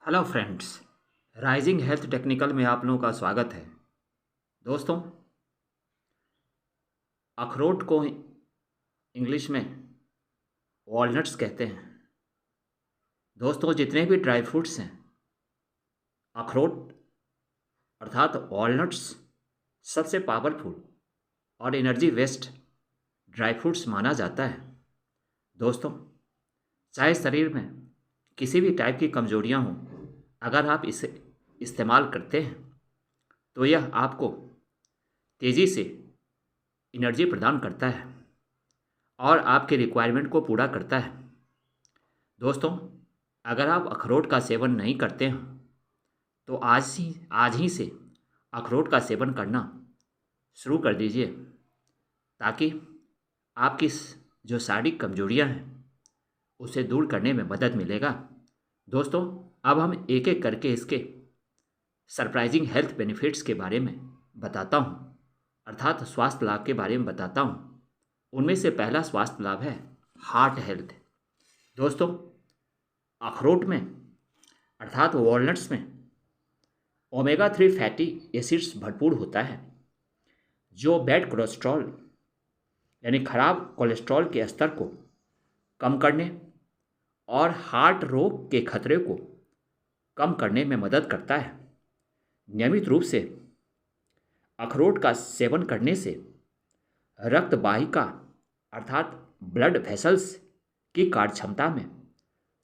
Hello friends. Rising health technical में आप लोगों का स्वागत है। दोस्तों, अखरोट को इंग्लिश में वॉलनट्स कहते हैं। दोस्तों, जितने भी ड्राई फ्रूट्स हैं, अखरोट अर्थात वॉलनट्स सबसे पावरफुल और एनर्जी वेस्ट ड्राई फ्रूट्स माना जाता है। दोस्तों, चाहे शरीर में किसी भी टाइप की कमजोरियां हों, अगर आप इसे इस्तेमाल करते हैं तो यह आपको तेज़ी से एनर्जी प्रदान करता है और आपके रिक्वायरमेंट को पूरा करता है। दोस्तों, अगर आप अखरोट का सेवन नहीं करते हैं तो आज ही से अखरोट का सेवन करना शुरू कर दीजिए, ताकि आपकी जो शारीरिक कमजोरियां हैं उसे दूर करने में मदद मिलेगा। दोस्तों, अब हम एक एक करके इसके सरप्राइजिंग हेल्थ बेनिफिट्स के बारे में बताता हूँ, अर्थात स्वास्थ्य लाभ के बारे में बताता हूँ। उनमें से पहला स्वास्थ्य लाभ है हार्ट हेल्थ। दोस्तों, अखरोट में अर्थात वॉलनट्स में ओमेगा 3 फैटी एसिड्स भरपूर होता है, जो बैड कोलेस्ट्रॉल यानी खराब कोलेस्ट्रॉल के स्तर को कम करने और हार्ट रोग के खतरे को कम करने में मदद करता है। नियमित रूप से अखरोट का सेवन करने से रक्त वाहिका अर्थात ब्लड वेसल्स की कार्यक्षमता में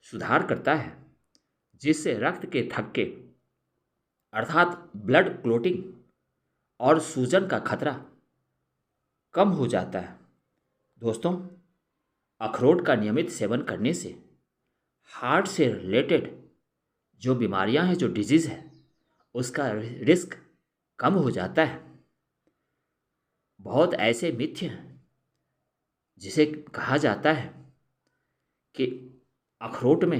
सुधार करता है, जिससे रक्त के थक्के अर्थात ब्लड क्लोटिंग और सूजन का खतरा कम हो जाता है। दोस्तों, अखरोट का नियमित सेवन करने से हार्ट से रिलेटेड जो बीमारियां हैं, जो डिजीज़ है, उसका रिस्क कम हो जाता है। बहुत ऐसे मिथ्य हैं जिसे कहा जाता है कि अखरोट में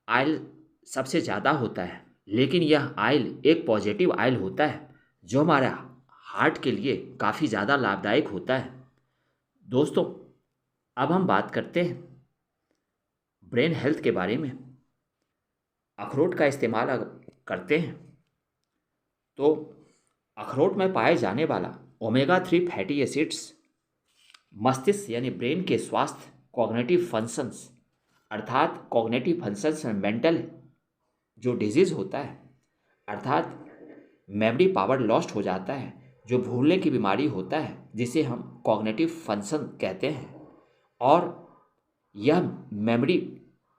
आयल सबसे ज़्यादा होता है, लेकिन यह आयल एक पॉजिटिव आयल होता है जो हमारा हार्ट के लिए काफ़ी ज़्यादा लाभदायक होता है। दोस्तों, अब हम बात करते हैं ब्रेन हेल्थ के बारे में। अखरोट का इस्तेमाल अगर करते हैं तो अखरोट में पाए जाने वाला ओमेगा 3 फैटी एसिड्स मस्तिष्क यानी ब्रेन के स्वास्थ्य, कॉग्निटिव फंक्शंस अर्थात कॉग्निटिव फंक्शंस में मेंटल जो डिजीज़ होता है, अर्थात मेमोरी पावर लॉस्ट हो जाता है, जो भूलने की बीमारी होता है, जिसे हम कॉग्निटिव फंक्शन कहते हैं, और यह मेमोरी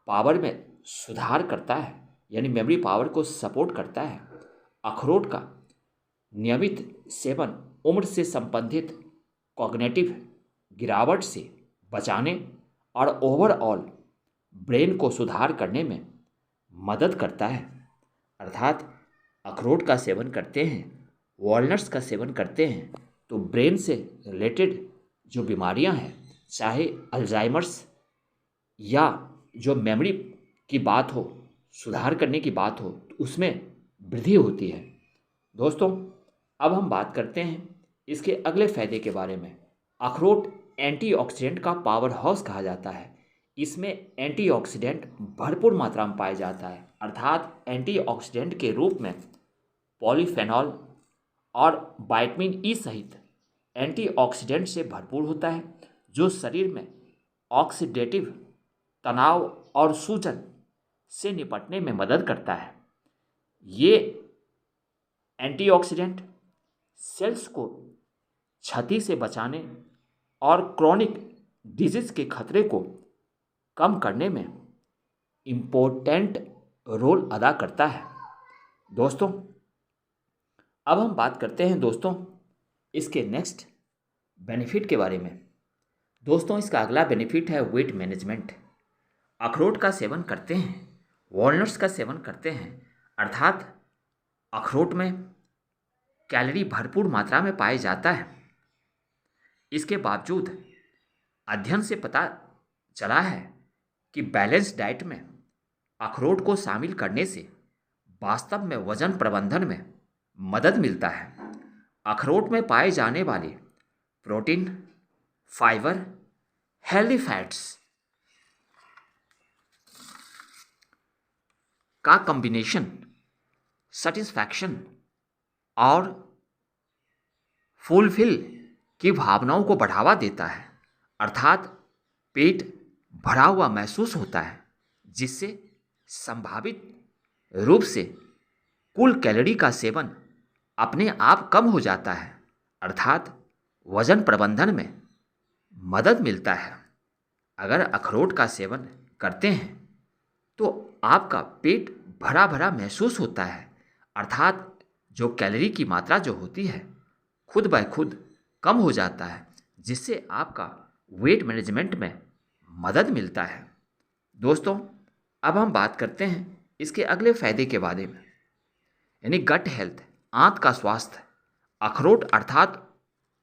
पावर में सुधार करता है, यानी मेमोरी पावर को सपोर्ट करता है। अखरोट का नियमित सेवन उम्र से संबंधित कॉग्निटिव गिरावट से बचाने और ओवरऑल ब्रेन को सुधार करने में मदद करता है। अर्थात अखरोट का सेवन करते हैं, वॉलनट्स का सेवन करते हैं, तो ब्रेन से रिलेटेड जो बीमारियां हैं, चाहे अल्जाइमर्स या जो मेमोरी की बात हो, सुधार करने की बात हो, तो उसमें वृद्धि होती है। दोस्तों, अब हम बात करते हैं इसके अगले फायदे के बारे में। अखरोट एंटीऑक्सीडेंट का पावर हाउस कहा जाता है। इसमें एंटीऑक्सीडेंट भरपूर मात्रा में पाया जाता है, अर्थात एंटीऑक्सीडेंट के रूप में पॉलीफेनॉल और विटामिन ई सहित एंटीऑक्सीडेंट से भरपूर होता है, जो शरीर में ऑक्सीडेटिव तनाव और सूजन से निपटने में मदद करता है। ये एंटीऑक्सीडेंट सेल्स को क्षति से बचाने और क्रोनिक डिजीज के खतरे को कम करने में इम्पोर्टेंट रोल अदा करता है। दोस्तों, अब हम बात करते हैं दोस्तों इसके नेक्स्ट बेनिफिट के बारे में। दोस्तों, इसका अगला बेनिफिट है वेट मैनेजमेंट। अखरोट का सेवन करते हैं, वॉलनट्स का सेवन करते हैं, अर्थात अखरोट में कैलोरी भरपूर मात्रा में पाया जाता है। इसके बावजूद अध्ययन से पता चला है कि बैलेंस डाइट में अखरोट को शामिल करने से वास्तव में वजन प्रबंधन में मदद मिलता है। अखरोट में पाए जाने वाले प्रोटीन, फाइबर, हेल्दी फैट्स का कॉम्बिनेशन सेटिस्फैक्शन और फुलफिल की भावनाओं को बढ़ावा देता है, अर्थात पेट भरा हुआ महसूस होता है, जिससे संभावित रूप से कुल कैलोरी का सेवन अपने आप कम हो जाता है, अर्थात वजन प्रबंधन में मदद मिलता है। अगर अखरोट का सेवन करते हैं तो आपका पेट भरा भरा महसूस होता है, अर्थात जो कैलोरी की मात्रा जो होती है खुद ब खुद कम हो जाता है, जिससे आपका वेट मैनेजमेंट में मदद मिलता है। दोस्तों, अब हम बात करते हैं इसके अगले फायदे के बारे में, यानी गट हेल्थ, आंत का स्वास्थ्य। अखरोट अर्थात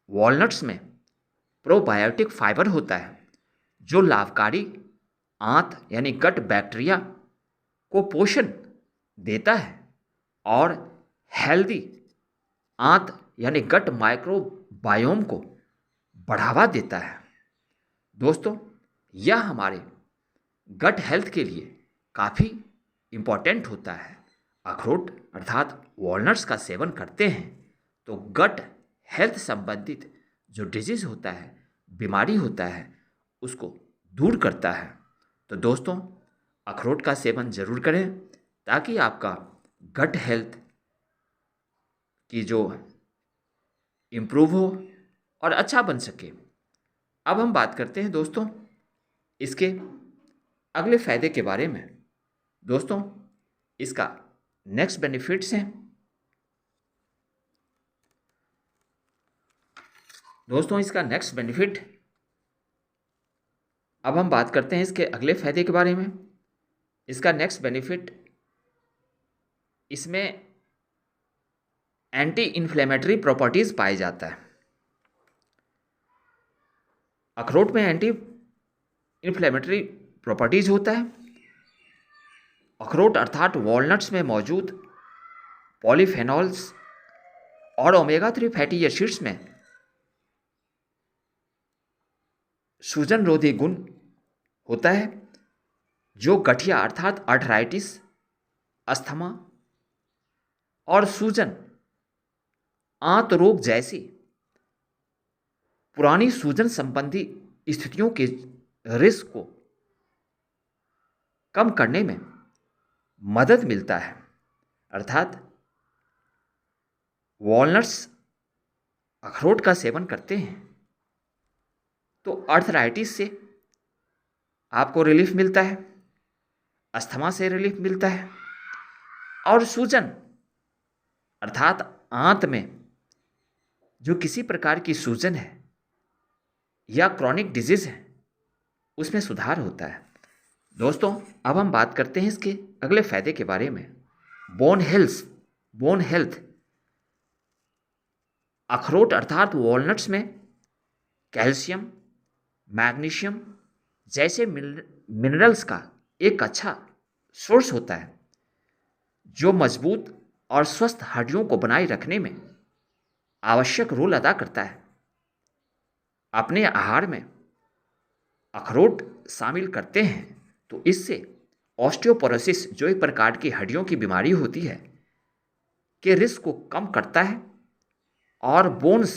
वॉलनट्स में प्रोबायोटिक फाइबर होता है जो लाभकारी आंत यानी गट बैक्टीरिया को पोषण देता है और हेल्दी आंत यानी गट माइक्रोबायोम को बढ़ावा देता है। दोस्तों, यह हमारे गट हेल्थ के लिए काफ़ी इम्पॉर्टेंट होता है। अखरोट अर्थात वॉलनट्स का सेवन करते हैं तो गट हेल्थ संबंधित जो डिजीज़ होता है, बीमारी होता है, उसको दूर करता है। तो दोस्तों, अखरोट का सेवन ज़रूर करें ताकि आपका गट हेल्थ की जो इम्प्रूव हो और अच्छा बन सके। अब हम बात करते हैं दोस्तों इसके अगले फायदे के बारे में। दोस्तों, इसका नेक्स्ट बेनिफिट्स हैं। दोस्तों, इसका नेक्स्ट बेनिफिट, अब हम बात करते हैं इसके अगले फायदे के बारे में। इसका नेक्स्ट बेनिफिट, इसमें एंटी इन्फ्लेमेटरी प्रॉपर्टीज पाए जाता है। अखरोट में एंटी इन्फ्लेमेटरी प्रॉपर्टीज होता है। अखरोट अर्थात वॉलनट्स में मौजूद पॉलीफेनॉल्स और ओमेगा 3 फैटी एसिड्स में सूजन रोधी गुण होता है जो गठिया अर्थात आर्थराइटिस, अस्थमा और सूजन, आंत रोग जैसी पुरानी सूजन संबंधी स्थितियों के रिस्क को कम करने में मदद मिलता है। अर्थात वॉलनट्स अखरोट का सेवन करते हैं तो आर्थराइटिस से आपको रिलीफ मिलता है, अस्थमा से रिलीफ मिलता है और सूजन अर्थात आंत में जो किसी प्रकार की सूजन है या क्रॉनिक डिजीज है उसमें सुधार होता है। दोस्तों, अब हम बात करते हैं इसके अगले फायदे के बारे में, बोन हेल्थ। अखरोट अर्थात वॉलनट्स में कैल्शियम, मैग्नीशियम जैसे मिनरल्स का एक अच्छा सोर्स होता है जो मजबूत और स्वस्थ हड्डियों को बनाए रखने में आवश्यक रोल अदा करता है। अपने आहार में अखरोट शामिल करते हैं तो इससे ऑस्टियोपोरोसिस, जो एक प्रकार की हड्डियों की बीमारी होती है, के रिस्क को कम करता है और बोन्स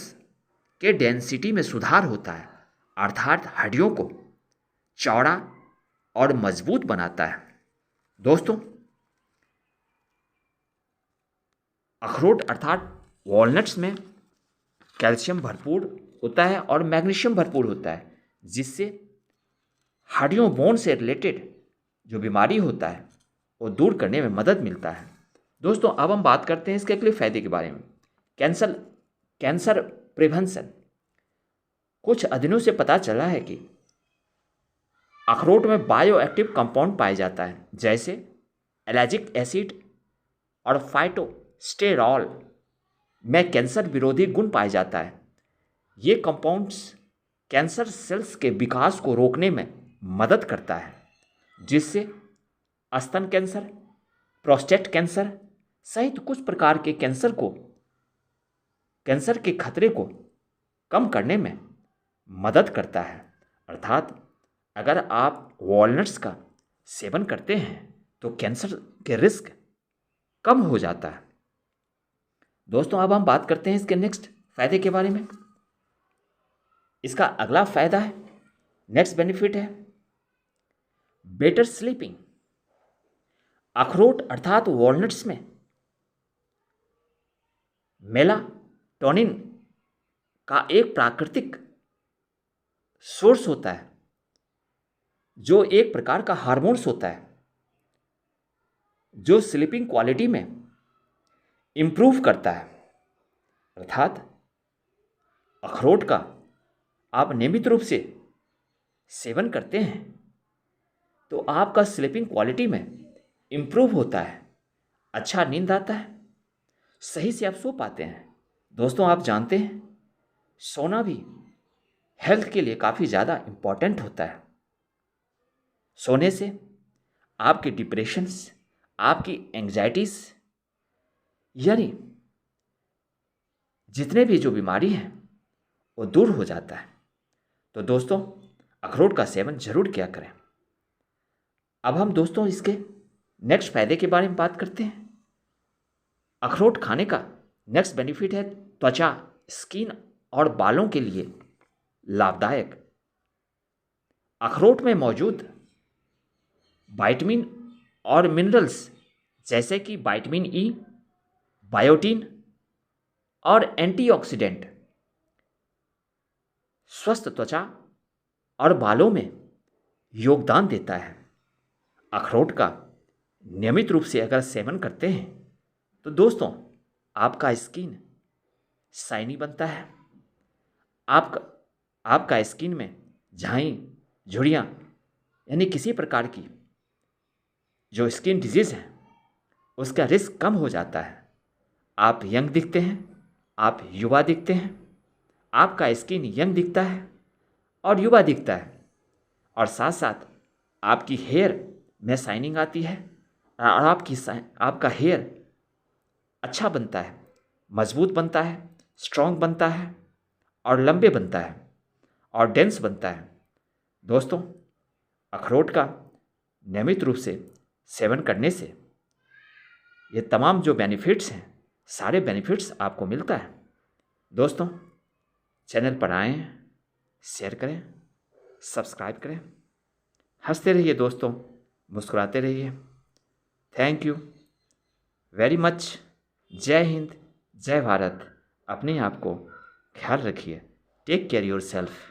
के डेंसिटी में सुधार होता है, अर्थात हड्डियों को चौड़ा और मजबूत बनाता है। दोस्तों, अखरोट अर्थात वॉलनट्स में कैल्शियम भरपूर होता है और मैग्नीशियम भरपूर होता है, जिससे हड्डियों, बोन से रिलेटेड जो बीमारी होता है वो दूर करने में मदद मिलता है। दोस्तों, अब हम बात करते हैं इसके अगले फायदे के बारे में, कैंसर प्रिवेंशन। कुछ अध्ययनों से पता चला है कि अखरोट में बायोएक्टिव कंपाउंड पाया जाता है जैसे एलाजिक एसिड और फाइटोस्टेरॉल में कैंसर विरोधी गुण पाया जाता है। ये कंपाउंड्स कैंसर सेल्स के विकास को रोकने में मदद करता है, जिससे स्तन कैंसर, प्रोस्टेट कैंसर सहित कुछ प्रकार के कैंसर के खतरे को कम करने में मदद करता है। अर्थात अगर आप वॉलनट्स का सेवन करते हैं तो कैंसर के रिस्क कम हो जाता है। दोस्तों अब हम बात करते हैं इसके नेक्स्ट फायदे के बारे में। इसका अगला फायदा है, नेक्स्ट बेनिफिट है बेटर स्लीपिंग। अखरोट अर्थात वॉलनट्स में मेलाटोनिन का एक प्राकृतिक सोर्स होता है, जो एक प्रकार का हार्मोन्स होता है जो स्लीपिंग क्वालिटी में इंप्रूव करता है। अर्थात अखरोट का आप नियमित रूप से सेवन करते हैं तो आपका स्लीपिंग क्वालिटी में इंप्रूव होता है, अच्छा नींद आता है, सही से आप सो पाते हैं। दोस्तों आप जानते हैं सोना भी हेल्थ के लिए काफ़ी ज़्यादा इम्पॉर्टेंट होता है। सोने से आपके डिप्रेशंस, आपकी एंग्जाइटीज, यानी जितने भी जो बीमारी हैं वो दूर हो जाता है। तो दोस्तों अखरोट का सेवन जरूर किया करें। अब हम दोस्तों इसके नेक्स्ट फायदे के बारे में बात करते हैं। अखरोट खाने का नेक्स्ट बेनिफिट है त्वचा, स्किन और बालों के लिए लाभदायक। अखरोट में मौजूद विटामिन और मिनरल्स जैसे कि विटामिन ई, बायोटीन और एंटीऑक्सीडेंट स्वस्थ त्वचा और बालों में योगदान देता है। अखरोट का नियमित रूप से अगर सेवन करते हैं तो दोस्तों आपका स्किन शाइनी बनता है, आपका स्किन में झाई, झुर्रियाँ यानी किसी प्रकार की जो स्किन डिजीज़ है उसका रिस्क कम हो जाता है। आप यंग दिखते हैं, आप युवा दिखते हैं, आपका स्किन यंग दिखता है और युवा दिखता है, और साथ साथ आपकी हेयर में शाइनिंग आती है और आपका हेयर अच्छा बनता है, मजबूत बनता है, स्ट्रॉन्ग बनता है और लंबे बनता है और डेंस बनता है। दोस्तों अखरोट का नियमित रूप से सेवन करने से ये तमाम जो बेनिफिट्स हैं, सारे बेनिफिट्स आपको मिलता है। दोस्तों चैनल पर आएं, शेयर करें, सब्सक्राइब करें, हंसते रहिए दोस्तों, मुस्कुराते रहिए। Thank you very much. जय हिंद, जय भारत। अपने आप को ख्याल रखिए। Take care your self.